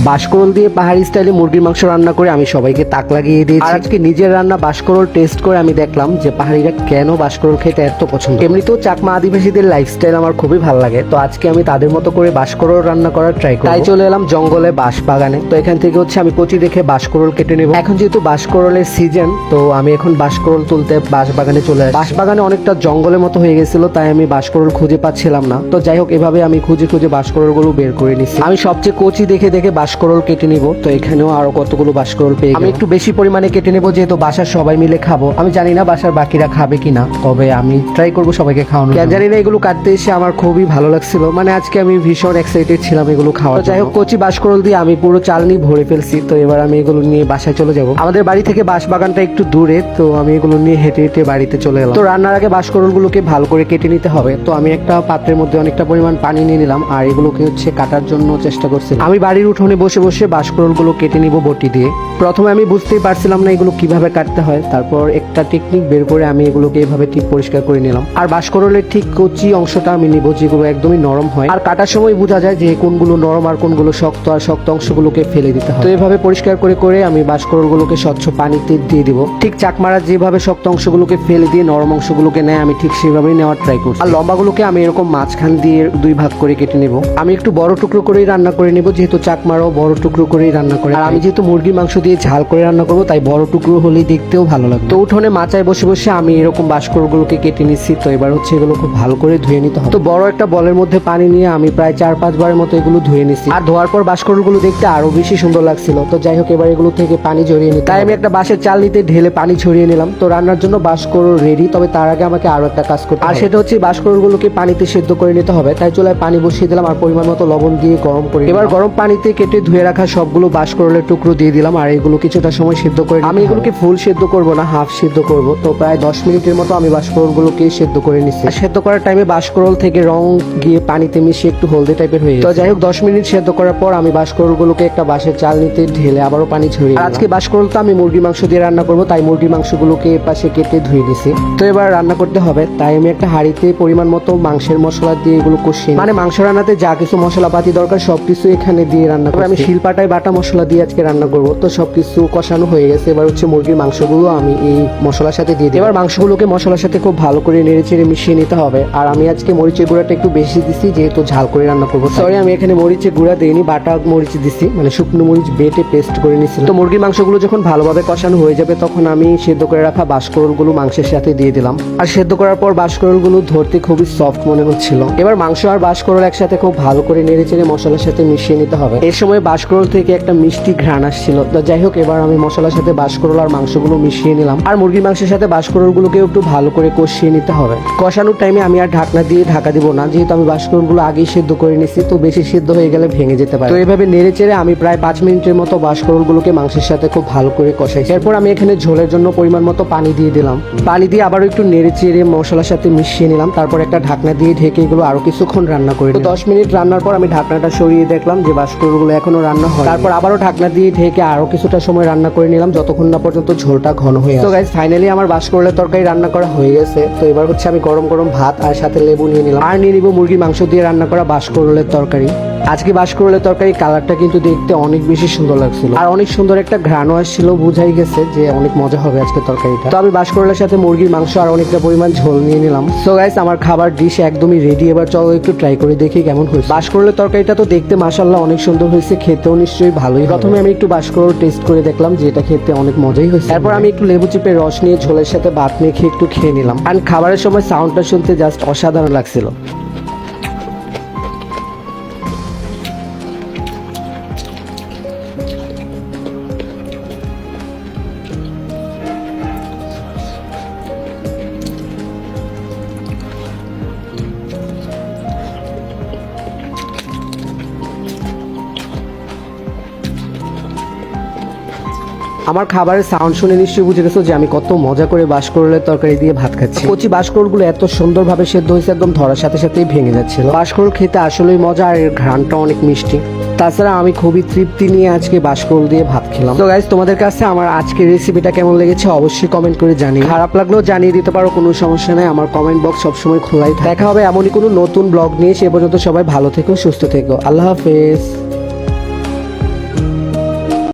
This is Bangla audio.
বাঁশকরল দিয়ে পাহাড়ি স্টাইলে মুরগির মাংস রান্না করে আমি সবাইকে তাক লাগিয়ে দিয়েছি। আর আজকে নিজের রান্না বাঁশকরল টেস্ট করে আমি দেখলাম যে পাহাড়িরা কেন বাঁশকরল খেতে এত পছন্দ। এমনিতেও চাকমা আদিবাসীদের লাইফস্টাইল আমার খুবই ভালো লাগে, তো আজকে আমি তাদের মতো করে বাঁশকরল রান্না করার ট্রাই করি। তাই চলে এলাম জঙ্গলে বাঁশ বাগানে। তো এখান থেকে আমি কচি দেখে বাঁশকরল কেটে নেব। এখন যেহেতু বাঁশকরলের সিজন, তো আমি এখন বাঁশকরল তুলতে বাঁশ বাগানে চলে আসি। বাঁশ বাগানে অনেকটা জঙ্গলের মতো হয়ে গেছিল, তাই আমি বাঁশকরল খুঁজে পাচ্ছিলাম না। তো যাই হোক, এভাবে আমি খুঁজে খুঁজে বাঁশকরল গুলো বের করে নিচ্ছি। আমি সবচেয়ে কচি দেখে দেখে বাঁশকরল কেটে নিব। তো এখানেও আরো কতগুলো বাঁশকরল পেয়ে আমি একটু বেশি পরিমাণে কেটে নেব, যেহেতু বাসার সবাই মিলে খাবো। আমি জানি না বাসার বাকিরা খাবে কিনা, তবে আমি ট্রাই করবো সবাইকে খাওয়ানো। জানি না, এগুলো কাটতে এসে আমার খুবই ভালো লাগছিল, মানে আজকে আমি ভীষণ এক্সাইটেড ছিলাম এগুলো খাওয়া। যাই হোক, কচি বাঁশকরল দিয়ে আমি পুরো চালনি ভরে ফেলছি। তো এবার আমি এগুলো নিয়ে বাসায় চলে যাব। আমাদের বাড়ি থেকে বাঁশ বাগানটা একটু দূরে, তো আমি এগুলো নিয়ে হেঁটে হেঁটে বাড়িতে চলে এলাম। তো রান্নার আগে বাঁশকরল গুলোকে ভালো করে কেটে নিতে হবে। তো আমি একটা পাত্রের মধ্যে অনেকটা পরিমাণ পানি নিয়ে নিলাম, আর এগুলোকে কাটার জন্য চেষ্টা করছি। আমি বাড়ির উঠোনে বসে বসে বাঁশকরল গুলো কেটে নিব বটি দিয়ে। প্রথমে আমি বুঝতেই পারছিলাম না এগুলো কিভাবে কাটতে হয়, তারপর একটা টেকনিক বের করে আমি এগুলোকে এভাবে ঠিক পরিষ্কার করে নিলাম। আর বাঁশকরলের ঠিক কচি অংশটা আমি নিব, যেগুলো একদমই নরম হয়। আর কাটার সময় বোঝা যায় যে কোনগুলো নরম আর কোনগুলো শক্ত, আর শক্ত অংশগুলোকে ফেলে দিতে হয়। তো এভাবে পরিষ্কার করে করে আমি বাঁশকরল গুলোকে স্বচ্ছ পানিতে দিয়ে দিব। ঠিক চাকমারা যেভাবে শক্ত অংশগুলোকে ফেলে দিয়ে নরম অংশগুলোকে নেয়, আমি ঠিক সেভাবেই নেওয়ার ট্রাই করছি। আর লম্বাগুলোকে আমি এরকম মাঝখান দিয়ে দুই ভাগ করে কেটে নেব। আমি একটু বড় টুকরো করেই রান্না করে নেব, যেহেতু চাকমারাও বড় টুকরো করেই রান্না করে। আর আমি যেহেতু মুরগির মাংস দিয়ে ঝাল করে রান্না করবো, তাই বড় টুকরো হলেই দেখতেও ভালো লাগবে। তো উঠোনে মাচায় বসে বসে আমি এরকম বাঁশকরলগুলোকে কেটে নিচ্ছি। তো এবার এগুলো খুব ভালো করে ধুয়ে নিতে হবে। তো বড় একটা বলের মধ্যে পানি নিয়ে আমি প্রায় 4-5 বারের মতো এগুলো ধুয়ে নিচ্ছি। আর ধোয়ার পর বাঁশকরলগুলো দেখতে আরো বেশি সুন্দর লাগছিল। তো যাই হোক, এবার এগুলো থেকে পানি ঝরিয়ে নিই। তাই আমি একটা বাঁশের চাল নিতে ঢেলে পানি ছড়িয়ে নিলাম। তো রান্নার জন্য বাঁশকরল রেডি, তবে তার আগে আমাকে আরো একটা কাজ করতে হবে, আর সেটা বাঁশকরলগুলোকে পানিতে সেদ্ধ করে নিতে হবে। তাই চুলায় পানি বসিয়ে দিলাম আর পরিমাণ মতো লবণ দিয়ে গরম করে এবার গরম পানিতে কেটে ধুয়ে রাখা সবগুলো বাঁশকরলের টুকরো দিয়ে দিলাম। আর এগুলো কিছুটা সময় সিদ্ধ করে আমি এগুলোকে ফুল সিদ্ধ করব না, হাফ সিদ্ধ করব। তো প্রায় 10 মিনিটের মতো আমি বাঁশকরলগুলোকে সিদ্ধ করে নিচ্ছি। আর সেদ্ধ করার টাইমে বাঁশকরল থেকে রং গিয়ে পানিতে মিশিয়ে একটু হলদে টাইপের হয়ে গেছে। তো যাই হোক, 10 মিনিট সেদ্ধ করার পর আমি বাঁশকরলগুলোকে একটা বাঁশের চাল নিতে ঢেলে আবারও পানি ছড়িয়ে। আর আজকে বাঁশকরল তো আমি মুরগির মাংস দিয়ে রান্না করব, তাই মুরগির মাংসগুলোকে পাশে কেটে ধুয়ে দিছি। তো এবার রান্না করতে হবে, তাই আমি একটা হাঁড়িতে পরিমাণ মতো মাংসের মশলা দিয়ে এগুলো কষিয়ে, মানে মাংস রান্নাতে যা কিছু মশলাপাতি দরকার সবকিছু এখানে দিয়ে রান্না করব। আমি শিলপাটায় বাটা মশলা দিয়ে আজকে রান্না করব। তো সবকিছু কষানো হয়ে গেছে, এবার মুরগির মাংসগুলো আমি এই মশলার সাথে দিয়ে দিই। এবার মাংসগুলোকে মশলার সাথে খুব ভালো করে নেড়ে চেড়ে মিশিয়ে নিতে হবে। আর আমি আজকে মরিচের গুঁড়াটা একটু বেশি দিছি, যেহেতু ঝাল করে রান্না করবো। সরি, আমি এখানে মরিচের গুঁড়া দিইনি, বাটা মরিচ দিছি, মানে শুকনো মরিচ বেটে পেস্ট করে নিচ্ছি। তো মুরগির মাংসগুলো যখন ভালোভাবে কষানো হয়ে যাবে, তখন আমি সেদ্ধ করে রাখা বাঁশকরলগুলো মাংসের সাথে দিয়ে দিলাম। আর সেদ্ধ করার পর বাঁশকরলগুলো ধরতে খুবই সফট মনে হচ্ছিল। এবার মাংস আর বাঁশকরল একসাথে খুব ভালো করে নেড়ে চেড়ে মশলার সাথে মিশিয়ে নিতে হবে। এই সময় বাঁশকরল থেকে একটা মিষ্টি ঘ্রাণ আসছিল। তো যাই হোক, এবার আমি মশলার সাথে বাঁশকরল আর মাংসগুলো মিশিয়ে নিলাম। আর মুরগির মাংসের সাথে বাঁশকরলগুলোকে একটু ভালো করে কষিয়ে নিতে হবে। কষানোর টাইমে আমি আর ঢাকনা দিয়ে ঢাকা দিব না, যেহেতু আমি বাঁশকরলগুলো আগেই সেদ্ধ করে নিছি। তো বেশি সিদ্ধ হয়ে গেলে ভেঙে যেতে পারে। তো এভাবে নেড়ে চেড়ে আমি প্রায় 5 মিনিটের মতো বাঁশকরলগুলোকে মাংসের সাথে খুব ভালো করে কষাইছি। এরপর আমি এখানে ঝোলের জন্য পরিমাণ মতো পানি দিয়ে দিলাম। পানি দিয়ে আবারও একটু নেড়ে চেড়ে মশলার সাথে মিশিয়ে নিলাম। তারপর একটা ঢাকনা দিয়ে ঢেকে এগুলো আরো কিছুক্ষণ রান্না করে। তো 10 মিনিট রান্নার পর আমি ঢাকনাটা সরিয়ে দেখলাম যে বাঁশকরলগুলো এখনো রান্না হয়। তারপর আবারও ঢাকনা দিয়ে ঢেকে আরো কিছুটা সময় রান্না করে নিলাম, যতক্ষণ না পর্যন্ত ঝোলটা ঘন হয়ে আসে। তো গাইস, ফাইনালি আমার বাঁশকরলের তরকারি রান্না করা হয়ে গেছে। তো এবার আমি গরম গরম ভাত আর সাথে লেবু নিয়ে নিলাম। আর নিয়ে নিব মুরগির মাংস দিয়ে রান্না করা বাঁশকরলের তরকারি। আজকে বাঁশকরলের তরকারি কালারটা কিন্তু দেখতে অনেক বেশি সুন্দর লাগছিল, আর অনেক সুন্দর একটা ঘ্রাণও আসছিল। বুঝাই গেছে যে অনেক মজা হবে আজকে তরকারিটা। তো আমি বাঁশকরলের সাথে মুরগির মাংস আর অনেকটা পরিমাণ ঝোল নিয়ে নিলাম। সো গাইস, আমার খাবার ডিশ একদমই রেডি। এবার চলো একটু ট্রাই করে দেখি কেমন হয়েছে। বাঁশকরলের তরকারিটা তো দেখতে মাশাআল্লাহ অনেক সুন্দর হয়েছে, খেতেও নিশ্চয়ই ভালোই। প্রথমে আমি একটু বাঁশকরল টেস্ট করে দেখলাম যে এটা খেতে অনেক মজাই হয়েছে। তারপর আমি একটু লেবু চিপে রস নিয়ে ঝোলের সাথে ভাত মেখে একটু খেয়ে নিলাম। আর খাবারের সময় সাউন্ডটা শুনতে জাস্ট অসাধারণ লাগছিল। আমার খাবারের সাউন্ড শুনে নিশ্চয়ই বুঝে গেছো যে আমি কত মজা করে বাঁশকরলের তরকারি দিয়ে ভাত খাচ্ছি। কচি বাঁশকরলগুলো এত সুন্দরভাবে সেদ্ধ হয়েছে, একদম ধরার সাথে সাথেই ভেঙে যাচ্ছিল। বাঁশকরল খেতে আসলেই মজা, আর এর ঘ্রাণটা অনেক মিষ্টি। তাছাড়া আমি খুবই তৃপ্তি নিয়ে আজকে বাঁশকরল দিয়ে ভাত খেলাম। তো গাইস, তোমাদের কাছে আমার আজকের রেসিপিটা কেমন লেগেছে অবশ্যই কমেন্ট করে জানিয়ে। খারাপ লাগলেও জানিয়ে দিতে পারো, কোনো সমস্যা নাই। আমার কমেন্ট বক্স সবসময় খোলাই থাকে। দেখা হবে এমনই কোনো নতুন ব্লগ নিয়ে। সে পর্যন্ত সবাই ভালো থেকো, সুস্থ থেকো। আল্লাহ হাফেজ।